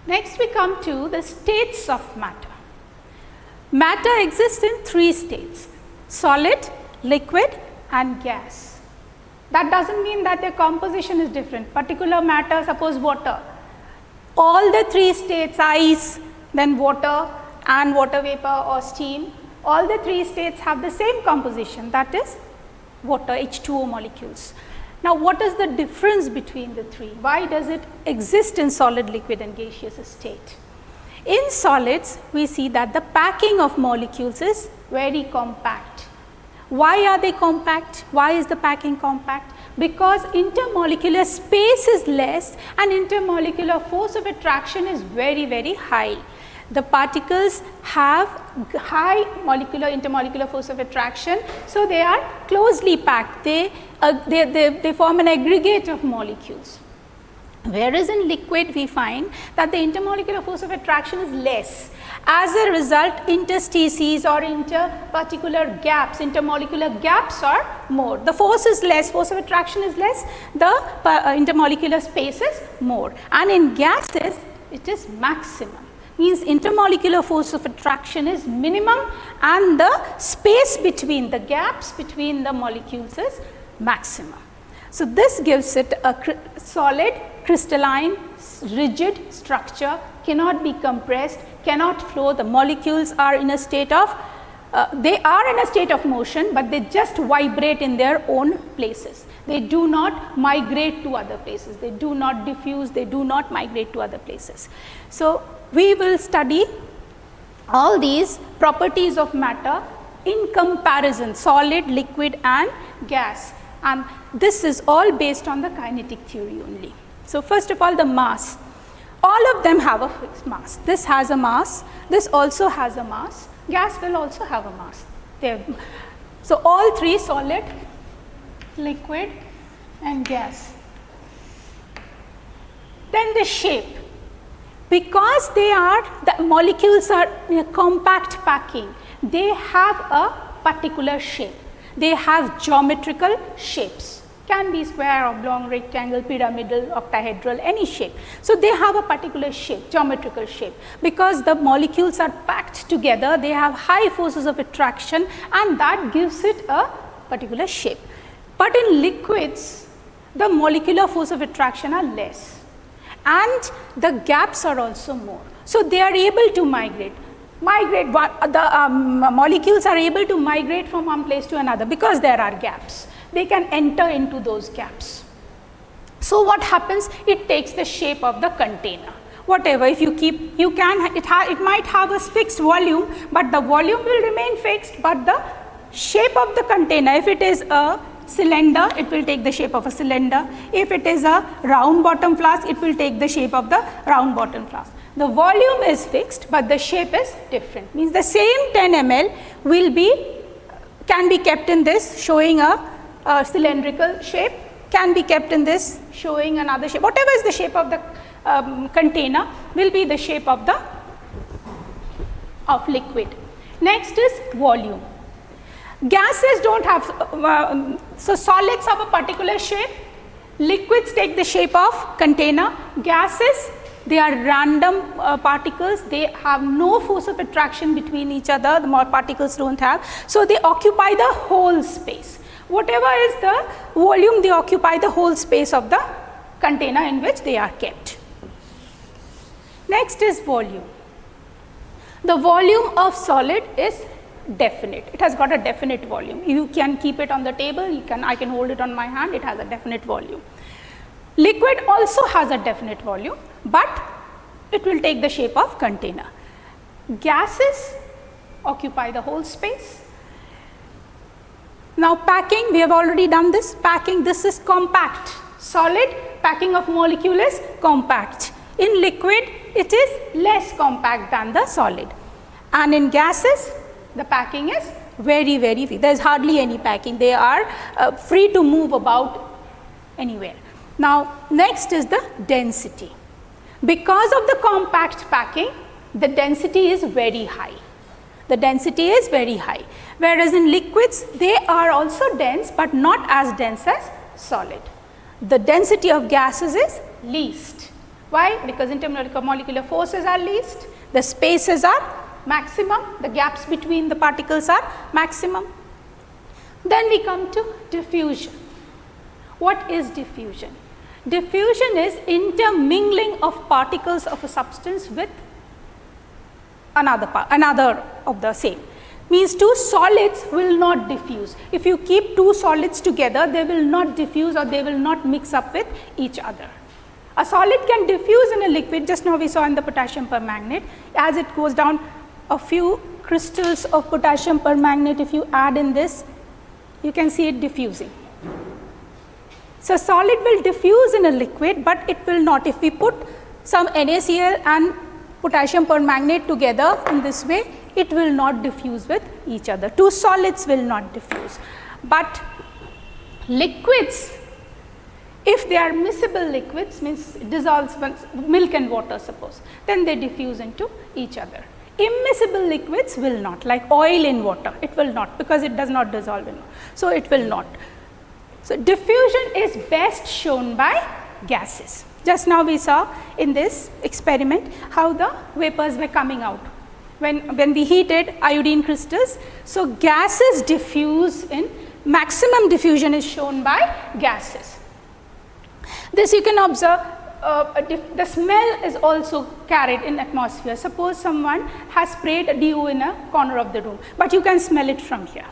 Next we come to the states of matter. Matter exists in 3 states: solid, liquid and gas. That does not mean that their composition is different. Particular matter, suppose water, all the 3 states, ice, then water and water vapor or steam, all the 3 states have the same composition, that is water, H2O molecules. Now, what is the difference between the 3? Why does it exist in solid, liquid and gaseous state? In solids, we see that the packing of molecules is very compact. Why are they compact? Why is the packing compact? Because intermolecular space is less and intermolecular force of attraction is very, very high. The particles have high intermolecular force of attraction, so they are closely packed. They form an aggregate of molecules. Whereas in liquid, we find that the intermolecular force of attraction is less. As a result, interstices or interparticular gaps, intermolecular gaps are more. The force is less, force of attraction is less, the intermolecular space is more. And in gases, it is maximum. Means intermolecular force of attraction is minimum and the space between the gaps between the molecules is maximum. So, this gives it a solid, crystalline, rigid structure, cannot be compressed, cannot flow. The molecules are in a state of, motion, but they just vibrate in their own places. They do not migrate to other places, they do not diffuse, they do not migrate to other places. So, we will study all these properties of matter in comparison, solid, liquid and gas, and this is all based on the kinetic theory only. So, first of all, the mass, all of them have a fixed mass. This has a mass, this also has a mass, gas will also have a mass. So, all 3, solid, liquid and gas. Then the shape. Because the molecules are in a compact packing, they have a particular shape. They have geometrical shapes, can be square, oblong, rectangle, pyramidal, octahedral, any shape. So, they have a particular shape, geometrical shape. Because the molecules are packed together, they have high forces of attraction and that gives it a particular shape. But in liquids, the molecular force of attraction are less and the gaps are also more. So, they are able to migrate. The molecules are able to migrate from one place to another because there are gaps. They can enter into those gaps. So, what happens? It takes the shape of the container. Whatever, if you keep, it might have a fixed volume, but the volume will remain fixed, but the shape of the container, if it is a cylinder, it will take the shape of a cylinder. If it is a round bottom flask, it will take the shape of the round bottom flask. The volume is fixed, but the shape is different. Means the same 10 ml can be kept in this showing a cylindrical shape, can be kept in this showing another shape. Whatever is the shape of the container will be the shape of liquid. Next is volume. Gases do not have, so solids have a particular shape, liquids take the shape of container, gases, they are random particles, they have no force of attraction between each other, the more particles do not have. So, they occupy the whole space. Whatever is the volume, they occupy the whole space of the container in which they are kept. Next is volume. The volume of solid is definite. It has got a definite volume. You can keep it on the table, I can hold it on my hand, it has a definite volume. Liquid also has a definite volume, but it will take the shape of container. Gases occupy the whole space. Now, packing, we have already done this. Packing, this is compact. Solid, packing of molecule is compact. In liquid, it is less compact than the solid. And in gases, the packing is very, very free. There is hardly any packing. They are free to move about anywhere. Now, next is the density. Because of the compact packing, the density is very high. The density is very high. Whereas in liquids, they are also dense, but not as dense as solid. The density of gases is least. Why? Because intermolecular forces are least, the spaces are maximum, the gaps between the particles are maximum. Then we come to diffusion. What is diffusion? Diffusion is intermingling of particles of a substance with another of the same. Means two solids will not diffuse. If you keep two solids together, they will not diffuse or they will not mix up with each other. A solid can diffuse in a liquid, just now we saw in the potassium permanganate. As it goes down, a few crystals of potassium permanganate, if you add in this, you can see it diffusing. So, solid will diffuse in a liquid, but it will not. If we put some NaCl and potassium permanganate together in this way, it will not diffuse with each other. Two solids will not diffuse. But liquids, if they are miscible liquids, means dissolves milk and water suppose, then they diffuse into each other. Immiscible liquids will not, like oil in water, it will not, because it does not dissolve in water. So, it will not. So, diffusion is best shown by gases. Just now we saw in this experiment how the vapors were coming out when we heated iodine crystals. So, gases diffuse in, maximum diffusion is shown by gases. This you can observe, the smell is also carried in atmosphere. Suppose someone has sprayed dew in a corner of the room, but you can smell it from here.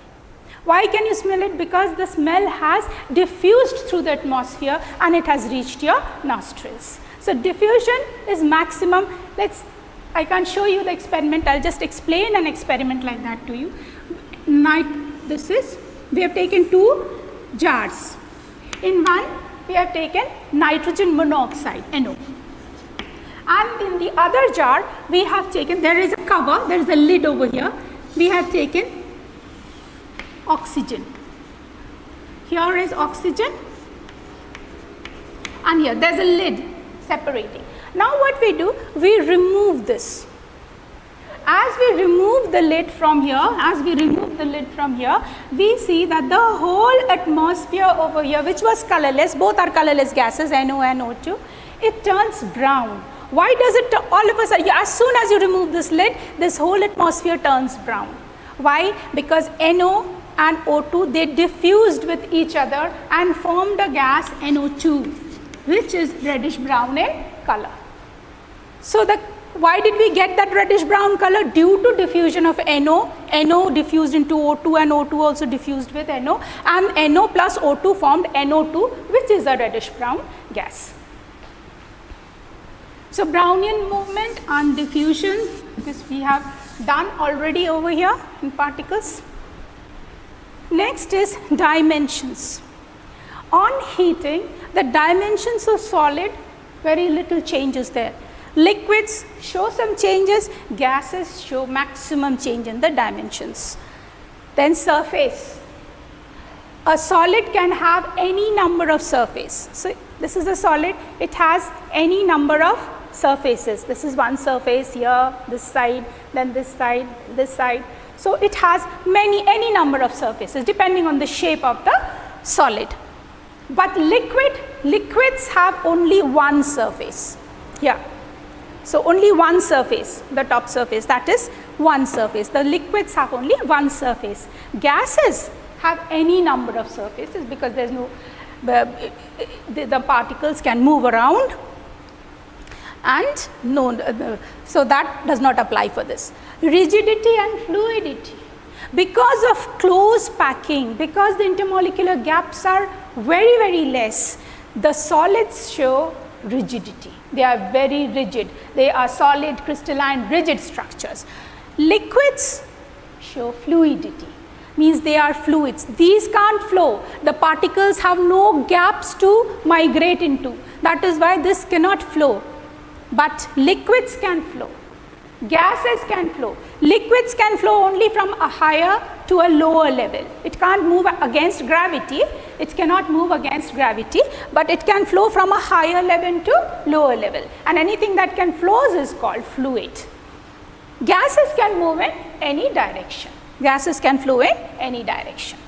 Why can you smell it? Because the smell has diffused through the atmosphere and it has reached your nostrils. So, diffusion is maximum. I can't show you the experiment, I will just explain an experiment like that to you. We have taken two jars. In one, we have taken nitrogen monoxide, NO. And in the other jar, we have taken, there is a cover, there is a lid over here, we have taken oxygen. Here is oxygen and here there is a lid separating. Now what we do, we remove this. As we remove the lid from here, we see that the whole atmosphere over here, which was colorless, both are colorless gases, NO and O2, it turns brown. Why does it all of a sudden, as soon as you remove this lid, this whole atmosphere turns brown. Why? Because NO and O2, they diffused with each other and formed a gas NO2, which is reddish brown in color. So, why did we get that reddish brown color? Due to diffusion of NO diffused into O2 and O2 also diffused with NO, and NO plus O2 formed NO2, which is a reddish brown gas. So, Brownian movement and diffusion, this we have done already over here in particles. Next is dimensions. On heating, the dimensions of solid, very little changes there. Liquids show some changes, gases show maximum change in the dimensions. Then surface. A solid can have any number of surfaces. So, this is a solid, it has any number of surfaces. This is one surface here, this side, then this side, this side. So, it has any number of surfaces depending on the shape of the solid. But liquids have only one surface here. So, only one surface, the top surface, that is one surface. The liquids have only one surface. Gases have any number of surfaces because there is no, the particles can move around, and no, so that does not apply for this. Rigidity and fluidity. Because of close packing, because the intermolecular gaps are very less, the solids show rigidity. They are very rigid. They are solid, crystalline, rigid structures. Liquids show fluidity, means they are fluids. These can't flow. The particles have no gaps to migrate into. That is why this cannot flow. But liquids can flow. Gases can flow. Liquids can flow only from a higher to a lower level. It can't move against gravity. It cannot move against gravity, but it can flow from a higher level to lower level. And anything that can flows is called fluid. Gases can move in any direction. Gases can flow in any direction.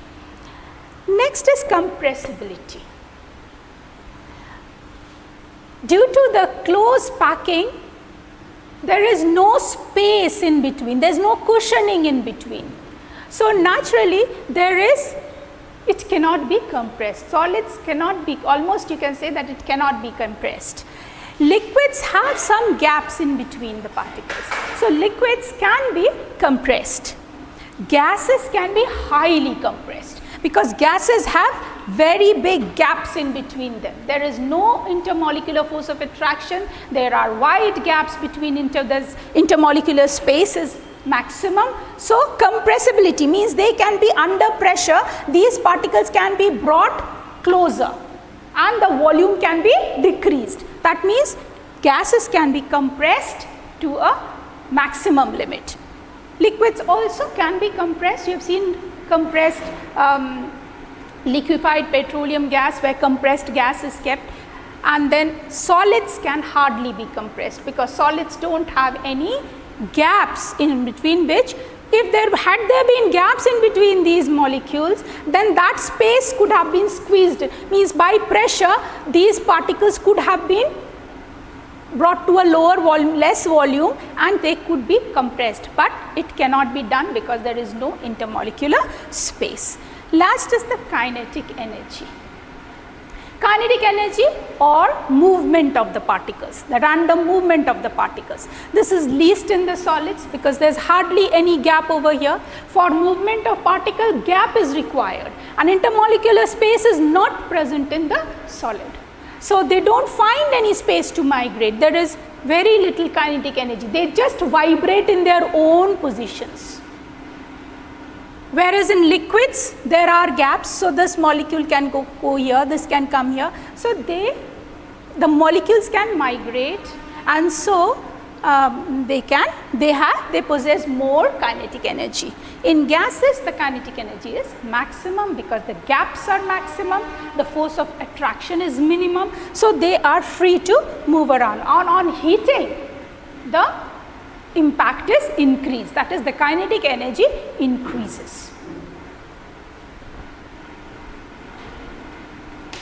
Next is compressibility. due to the close packing, there is no space in between, there is no cushioning in between. So naturally it cannot be compressed. Solids cannot be, almost you can say that it cannot be compressed. Liquids have some gaps in between the particles. So liquids can be compressed. Gases can be highly compressed because gases have very big gaps in between them. There is no intermolecular force of attraction. There are wide gaps between this intermolecular space is maximum. So compressibility means they can be under pressure. These particles can be brought closer and the volume can be decreased. That means gases can be compressed to a maximum limit. Liquids also can be compressed. You have seen compressed liquefied petroleum gas where compressed gas is kept, and then solids can hardly be compressed because solids don't have any gaps in between, which if there been gaps in between these molecules, then that space could have been squeezed, means by pressure these particles could have been brought to a lower volume, less volume, and they could be compressed, but it cannot be done because there is no intermolecular space. Last is the kinetic energy. Kinetic energy or movement of the particles, the random movement of the particles. This is least in the solids because there is hardly any gap over here. For movement of particle, gap is required and intermolecular space is not present in the solid. So they don't find any space to migrate. There is very little kinetic energy. They just vibrate in their own positions. Whereas in liquids, there are gaps. So this molecule can go here, this can come here. So the molecules can migrate, and so they possess more kinetic energy. In gases, the kinetic energy is maximum because the gaps are maximum, the force of attraction is minimum, so they are free to move around. On heating, the impact is increased, that is the kinetic energy increases.